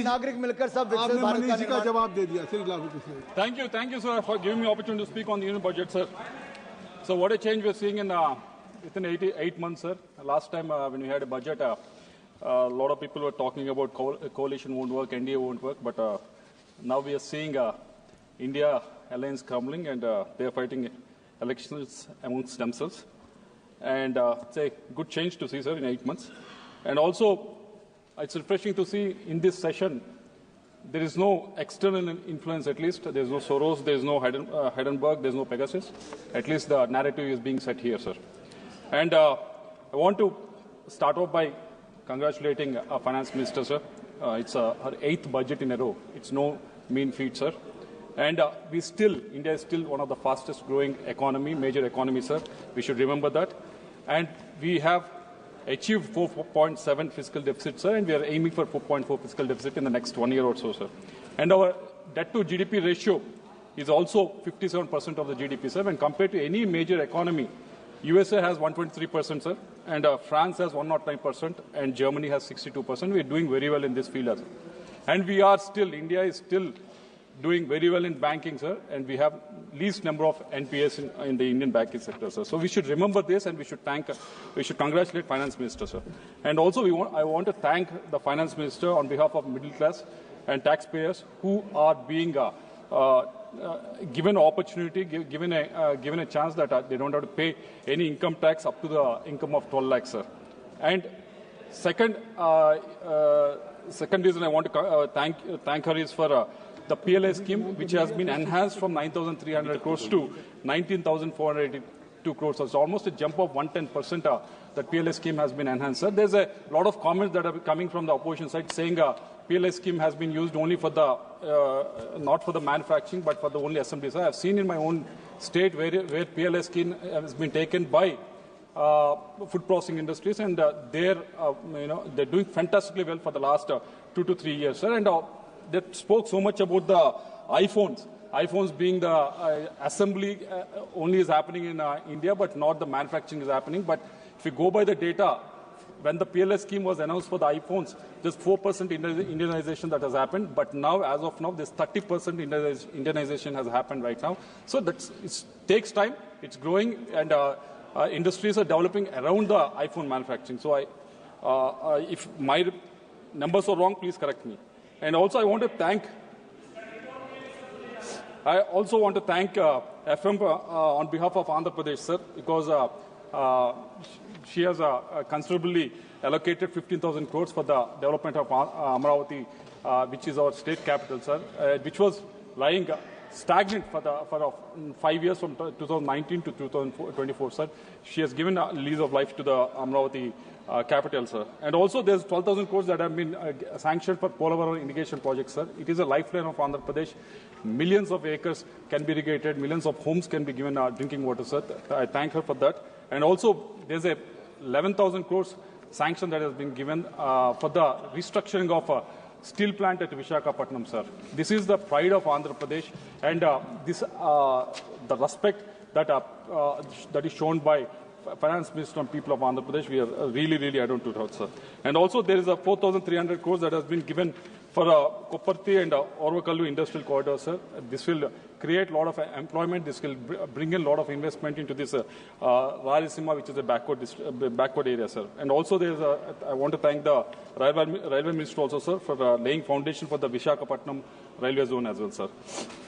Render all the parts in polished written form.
नागरिक मिलकर सब विकसित भारत का निर्माण। जवाब दे दिया श्री लाभू किसी। Thank you, sir, for giving me opportunity to speak on the union budget, sir. So, what a change we're seeing in within 8 months, sir. Last time when we had a budget, a lot of people were talking about coalition won't work, NDA won't work, but now we are seeing India alliance crumbling, and they are fighting elections amongst themselves. And it's a good change to see, sir, in 8 months. And also, it's refreshing to see in this session, there is no external influence, at least. There is no Soros, there is no Heidenberg, there is no Pegasus. At least the narrative is being set here, sir. And I want to start off by congratulating our finance minister, sir. It's her 8th budget in a row. It's no mean feat, sir. And India is still one of the fastest growing major economies, sir. We should remember that. And we have achieved 4.7 fiscal deficit, sir, and we are aiming for 4.4 fiscal deficit in the next 1 year or so, sir. And our debt to GDP ratio is also 57% of the GDP, sir. When compared to any major economy, USA has 123%, sir, and France has 109%, and Germany has 62%. We are doing very well in this field, sir. And India is still doing very well in banking, sir, and we have least number of NPS in the Indian banking sector, sir. So we should remember this, and we should congratulate Finance Minister, sir. And also, I want to thank the Finance Minister on behalf of middle class and taxpayers who are being given opportunity, given a chance that they don't have to pay any income tax up to the income of 12 lakhs, sir. And second reason I want to thank her is for the PLA scheme, which has been enhanced from 9,300 crores to 19,482 crores. So it's almost a jump of 110%. That PLA scheme has been enhanced, sir. There's a lot of comments that are coming from the opposition side saying PLA scheme has been used only for the, not for the manufacturing, but for the only assembly. So I've seen in my own state where PLA scheme has been taken by food processing industries, and they're doing fantastically well for the last 2 to 3 years, sir. And they spoke so much about the iPhones. iPhones being the assembly only is happening in India, but not the manufacturing is happening. But if you go by the data, when the PLS scheme was announced for the iPhones, there's 4% Indianization that has happened. But now, as of now, this 30% Indianization has happened right now. So it takes time. It's growing, and industries are developing around the iPhone manufacturing. So if my numbers are wrong, please correct me. And also, I want to thank FM on behalf of Andhra Pradesh, sir, because she has considerably allocated 15,000 crores for the development of Amravati, which is our state capital, sir, which was lying stagnant for 5 years from 2019 to 2024, sir. She has given a lease of life to the Amravati capital, sir. And also there's 12,000 crores that have been sanctioned for Polavaram irrigation projects, sir. It is a lifeline of Andhra Pradesh. Millions of acres can be irrigated, millions of homes can be given drinking water, sir. I thank her for that. And also there's a 11,000 crores sanction that has been given for the restructuring of a steel plant at Visakhapatnam, sir. This is the pride of Andhra Pradesh, and the respect that is shown by Finance Minister and people of Andhra Pradesh, we are really adamant to that, sir. And also there is a 4,300 crores that has been given for Kopparthi and Orvakallu industrial corridor, sir. This will create a lot of employment. This will bring in a lot of investment into this Rayalaseema, which is a backward area, sir. And also I want to thank the railway minister also, sir, for laying foundation for the Visakhapatnam railway zone as well, sir.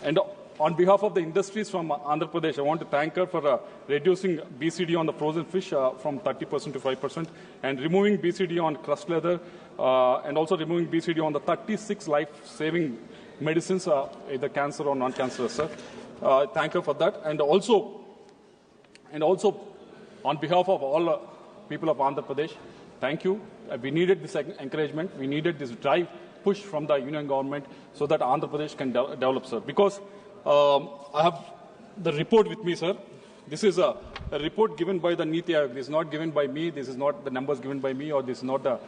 And on behalf of the industries from Andhra Pradesh, I want to thank her for reducing BCD on the frozen fish from 30% to 5%, and removing BCD on crushed leather, and also removing BCD on the 36 life-saving medicines, either cancer or non-cancerous, sir. Thank her for that. And also, on behalf of all people of Andhra Pradesh, thank you. We needed this encouragement. We needed this drive, push from the union government so that Andhra Pradesh can develop, sir. Because I have the report with me, sir. This is a report given by the Niti Aayog. This is not given by me. This is not the numbers given by me, or this is not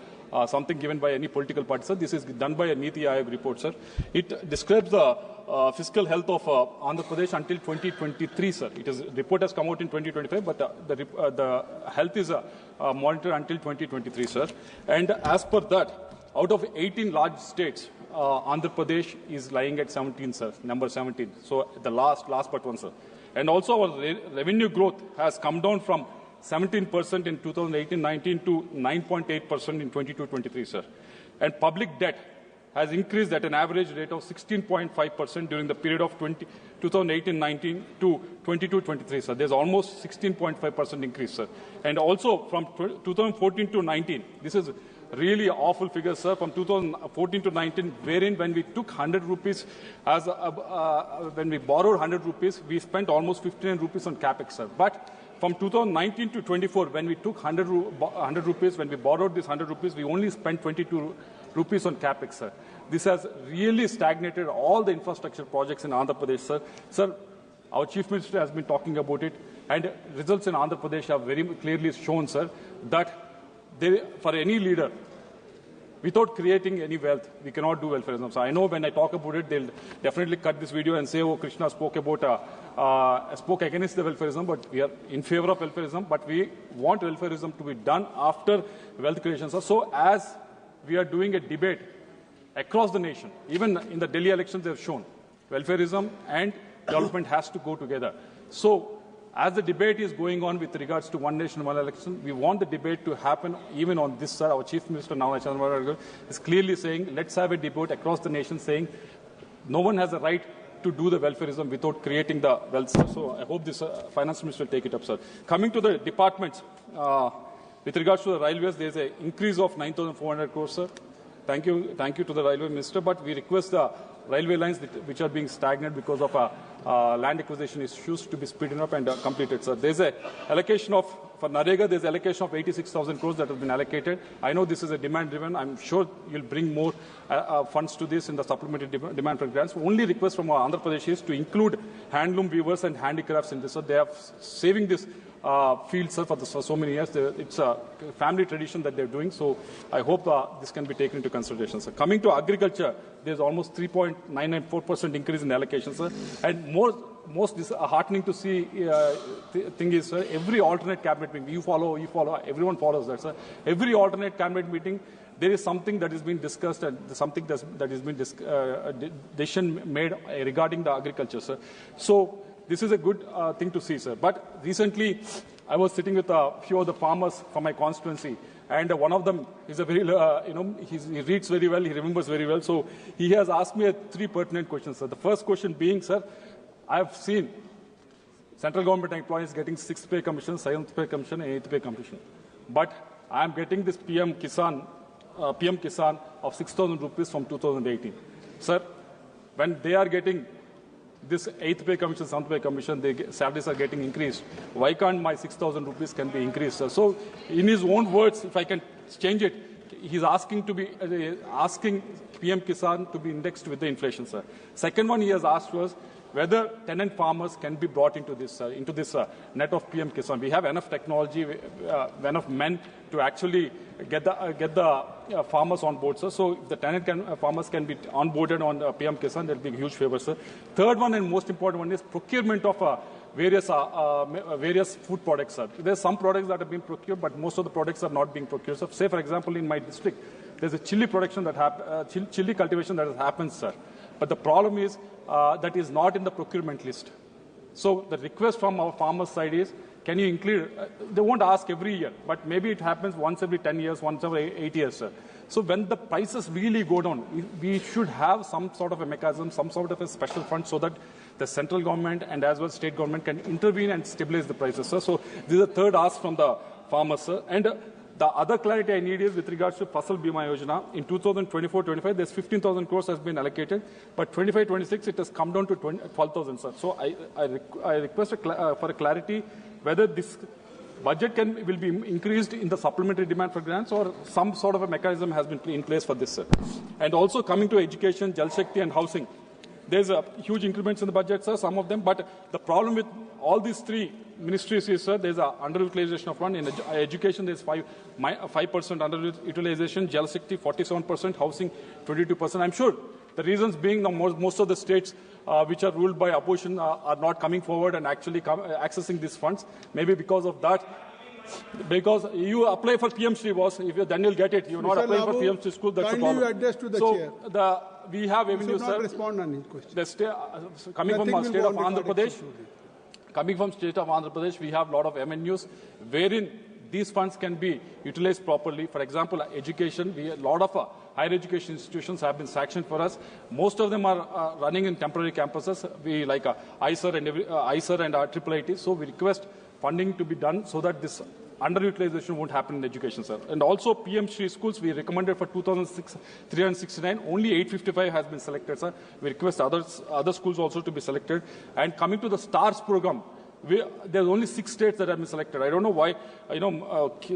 something given by any political party, sir. This is done by a Niti Aayog report, sir. It describes the fiscal health of Andhra Pradesh until 2023, sir. Report has come out in 2025, but the health is monitored until 2023, sir. And as per that, out of 18 large states, Andhra Pradesh is lying at 17, sir, number 17. So the last but one, sir. And also our revenue growth has come down from 17% in 2018-19 to 9.8% in 22-23, sir. And public debt has increased at an average rate of 16.5% during the period of 2018-19 to 22-23, sir. There's almost 16.5% increase, sir. And also from 2014 to 19, this is really awful figures, sir, from 2014 to 19, wherein when we took 100 rupees as when we borrowed 100 rupees, we spent almost 59 rupees on capex, sir. But from 2019 to 24, when we took 100 rupees, when we borrowed this 100 rupees, we only spent 22 rupees on capex, sir. This has really stagnated all the infrastructure projects in Andhra Pradesh, sir. Sir, our Chief Minister has been talking about it, and results in Andhra Pradesh have very clearly shown, sir, that for any leader, without creating any wealth, we cannot do welfareism. So I know when I talk about it, they'll definitely cut this video and say, oh, Krishna spoke against the welfareism, but we are in favor of welfareism, but we want welfareism to be done after wealth creation. So as we are doing a debate across the nation, even in the Delhi elections they have shown, welfareism and development has to go together. So as the debate is going on with regards to one nation, one election, we want the debate to happen even on this, sir. Our Chief Minister now, Chandrababu, is clearly saying, let's have a debate across the nation saying no one has a right to do the welfareism without creating the wealth, sir. So I hope this Finance Minister will take it up, sir. Coming to the departments, with regards to the railways, there is an increase of 9,400 crores, sir. Thank you to the Railway Minister, but we request the railway lines which are being stagnant because of land acquisition issues to be speeded up and completed, sir. There's an allocation of, for Narega, there's an allocation of 86,000 crores that has been allocated. I know this is a demand-driven. I'm sure you'll bring more funds to this in the supplementary demand for grants. Only request from Andhra Pradesh is to include handloom weavers and handicrafts in this, sir. They are saving this field, sir, for so many years. It's a family tradition that they're doing. So I hope this can be taken into consideration, sir. Coming to agriculture, there's almost 3.994% increase in allocation, sir. And most heartening to see thing is, sir, every alternate cabinet meeting, you follow, everyone follows that, sir. Every alternate cabinet meeting, there is something that is being discussed and something that is being decision made regarding the agriculture, sir. So this is a good thing to see, sir. But recently, I was sitting with a few of the farmers from my constituency, and one of them is a very, he reads very well, he remembers very well. So he has asked me three pertinent questions, sir. The first question being, sir, I have seen central government employees getting 6th pay commission, 7th pay commission, and 8th pay commission. But I am getting this PM Kisan of 6,000 rupees from 2018. Sir, when they are getting this 8th pay commission, 7th pay commission, salaries are getting increased. Why can't my 6,000 rupees can be increased, sir? So in his own words, if I can change it, he's asking to be asking PM Kisan to be indexed with the inflation, sir. Second one he has asked was whether tenant farmers can be brought into this net of PM Kisan. We have enough technology, enough men to actually get the farmers on board, sir. So if the farmers can be onboarded on PM Kisan, that will be a huge favor, sir. Third one and most important one is procurement of various food products, sir. There's some products that have been procured, but most of the products are not being procured. So say, for example, in my district, there's a chili production that chili cultivation that has happened, sir. But the problem is that is not in the procurement list. So the request from our farmers' side is, can you include, they won't ask every year, but maybe it happens once every 10 years, once every 8 years, sir. So when the prices really go down, we should have some sort of a mechanism, some sort of a special fund so that the central government and as well state government can intervene and stabilize the prices, sir. So this is the third ask from the farmers, sir. And the other clarity I need is with regards to Fasal Bima Yojana. In 2024-25, there's 15,000 crores has been allocated, but 25-26 it has come down to 12,000, sir. So I request for a clarity whether this budget will be increased in the supplementary demand for grants or some sort of a mechanism has been in place for this, sir. And also coming to education, Jal Shakti and housing. There's a huge increments in the budget, sir, some of them, but the problem with all these three ministries is, sir, there's an underutilization of one. In education, there's 5% underutilization, Jal Shakti 47%, housing 22%. I'm sure the reasons being most of the states which are ruled by opposition are not coming forward and actually accessing these funds. Maybe because of that, Because you apply for PM Shri was, if you then you'll get it. You're not Mr. applying for Lavu, PM Shri school, that's the kindly problem. you address to the chair. So we have You avenues, should not sir. respond on his question. Coming Nothing from will state go of on Andhra before Pradesh, election. coming from state of Andhra Pradesh, we have a lot of avenues wherein these funds can be utilized properly. For example, education, a lot of higher education institutions have been sanctioned for us. Most of them are running in temporary campuses. We like ISER and IIIT. So we request funding to be done so that this underutilization won't happen in education, sir. And also PM Shri schools, we recommended for 2,369, only 855 has been selected, sir. We request other schools also to be selected. And coming to the STARS program, there's only 6 states that have been selected. I don't know why,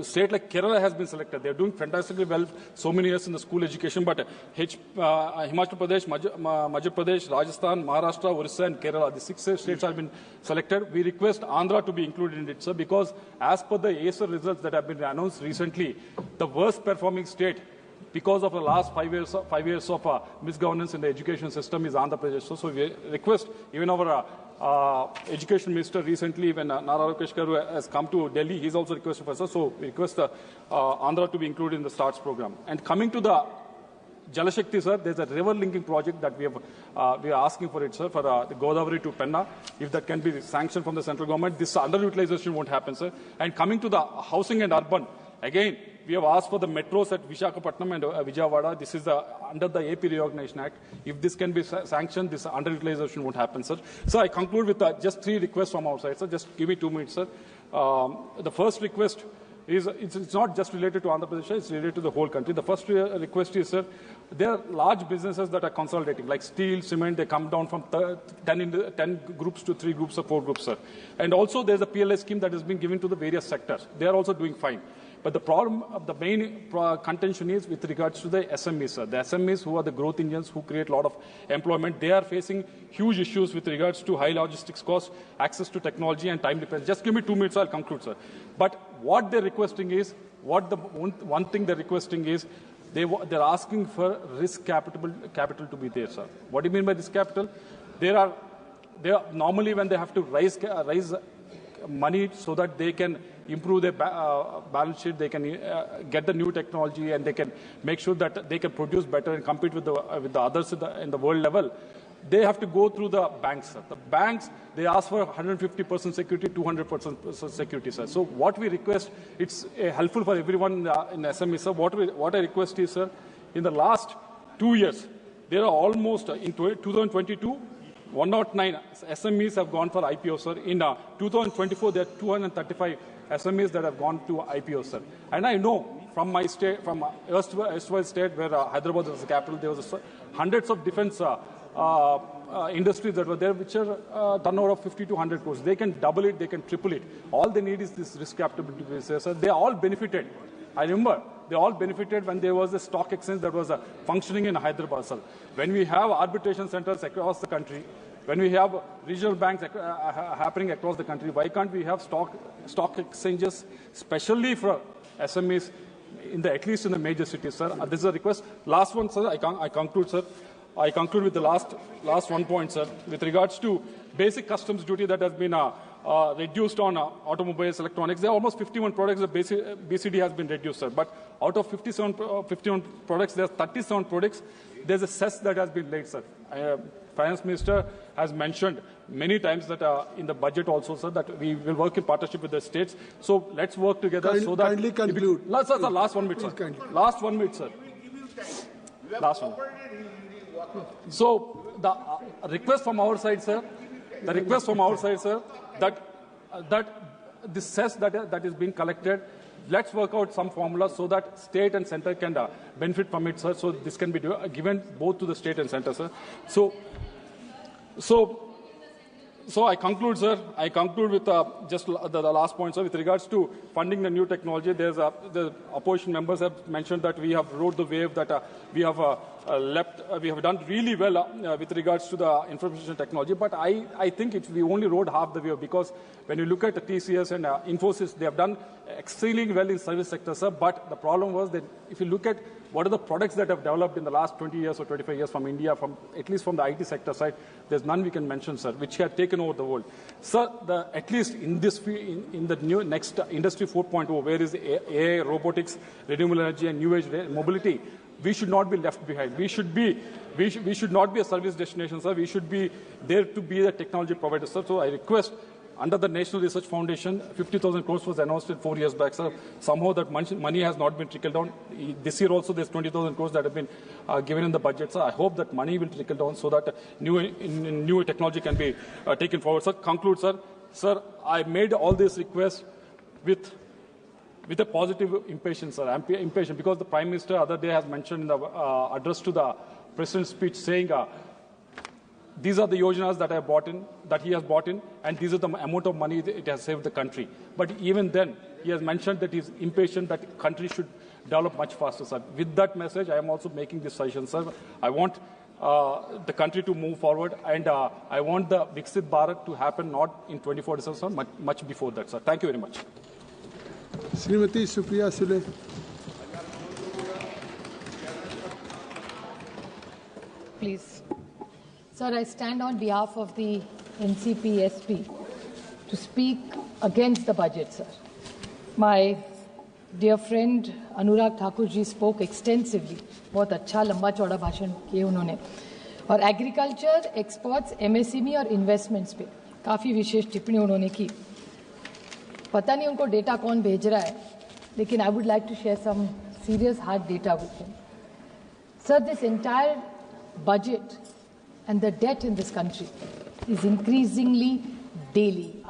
state like Kerala has been selected. They're doing fantastically well so many years in the school education, but Himachal Pradesh, Madhya Pradesh, Rajasthan, Maharashtra, Orissa and Kerala, the 6 states have been selected. We request Andhra to be included in it, sir, because as per the ASER results that have been announced recently, the worst performing state because of the last 5 years of misgovernance in the education system is Andhra Pradesh. So we request even our Education Minister recently, when Nara Lokesh Garu has come to Delhi, he's also requested for us. So we request Andhra to be included in the STARTS program. And coming to the Jalashakti, sir, there's a river linking project that we are asking for it, sir, for the Godavari to Penna. If that can be sanctioned from the central government, this underutilization won't happen, sir. And coming to the housing and urban, again, we have asked for the metros at Visakhapatnam and Vijayawada. This is under the AP Reorganization Act. If this can be sanctioned, this underutilization won't happen, sir. So I conclude with just 3 requests from our side, sir. Just give me 2 minutes, sir. The first request is, it's not just related to Andhra Pradesh, it's related to the whole country. The first request is, sir, there are large businesses that are consolidating, like steel, cement, they come down from 10 groups to 3 groups or 4 groups, sir. And also there's a PLI scheme that has been given to the various sectors. They are also doing fine. But the problem, the main contention is with regards to the SMEs, sir. The SMEs who are the growth engines who create a lot of employment, they are facing huge issues with regards to high logistics costs, access to technology and time dependence. Just give me 2 minutes, I'll conclude, sir. But what they're requesting is, one thing they're requesting is, they're asking for risk capital to be there, sir. What do you mean by risk capital? They are normally when they have to raise money so that they can improve their balance sheet, they can get the new technology, and they can make sure that they can produce better and compete with the others in the world level. They have to go through the banks, sir. The banks, they ask for 150% security, 200% security, sir. So what we request, it's helpful for everyone in SME, sir. What I request is, sir, in the last 2 years, there are almost, in 2022, 109 SMEs have gone for IPO, sir. In 2024, there are 235 SMEs that have gone to IPO, sir. And I know from my state, from erstwhile state where Hyderabad was the capital, there was hundreds of defense industries that were there, which are turnover of 50 to 100 crores. They can double it, they can triple it. All they need is this risk capital to be there, sir. They all benefited. I remember they all benefited when there was a stock exchange that was functioning in Hyderabad, sir. When we have arbitration centers across the country, when we have regional banks happening across the country, why can't we have stock exchanges, especially for SMEs, at least in the major cities, sir? This is a request. Last one, sir. I conclude, sir. I conclude with the last 1 point, sir. With regards to basic customs duty that has been reduced on automobiles, electronics, there are almost 51 products that BCD has been reduced, sir. But out of 51 products, there are 37 products. There's a cess that has been laid, sir. Finance Minister has mentioned many times that in the budget also, sir, that we will work in partnership with the states. So let's work together so that... Kindly conclude. Sir, last 1 minute, sir. Last 1 minute, sir. Last one. So the request from our side, sir, that this cess that is being collected, let's work out some formula so that state and center can benefit from it, sir. So this can be given both to the state and center, sir. So I conclude, sir. I conclude with just the last point, sir. With regards to funding the new technology, the opposition members have mentioned that we have rode the wave, that we have we have done really well with regards to the information technology, but I think we only rode half the way, because when you look at the TCS and Infosys, they have done exceedingly well in service sector, sir. But the problem was that if you look at what are the products that have developed in the last 20 years or 25 years from India, at least from the IT sector side, there's none we can mention, sir, which have taken over the world. Sir, at least in this in the new next Industry 4.0, where is AI, robotics, renewable energy, and new age mobility, we should not be left behind. We should not be a service destination, sir. We should be there to be the technology provider, sir. So I request, under the National Research Foundation, 50,000 crores was announced 4 years back, sir. Somehow that money has not been trickled down. This year also there's 20,000 crores that have been given in the budget, sir. I hope that money will trickle down so that new technology can be taken forward, sir. Conclude, sir. Sir, I made all these requests with a positive impatience, sir. I'm impatient because the Prime Minister other day has mentioned in the address to the President's speech saying these are the yojanas that he has bought in, and these are the amount of money it has saved the country. But even then, he has mentioned that he is impatient, that the country should develop much faster, sir. With that message, I am also making this suggestion, sir. I want the country to move forward, and I want the Viksit Bharat to happen not in 2047, sir, much before that, sir. Thank you very much. Srimati Supriya Sule. Please. Sir, I stand on behalf of the NCP-SP to speak against the budget, sir. My dear friend Anurag Thakur ji spoke extensively. बहुत अच्छा लंबा चौड़ा भाषण किए उन्होंने. और agriculture, exports, MSME और investments पे काफ़ी विशेष टिप्पणी उन्होंने की. पता नहीं उनको डेटा कौन भेज रहा है, लेकिन I would like to share some serious hard data with him. Sir, this entire budget and the debt in this country is increasingly daily.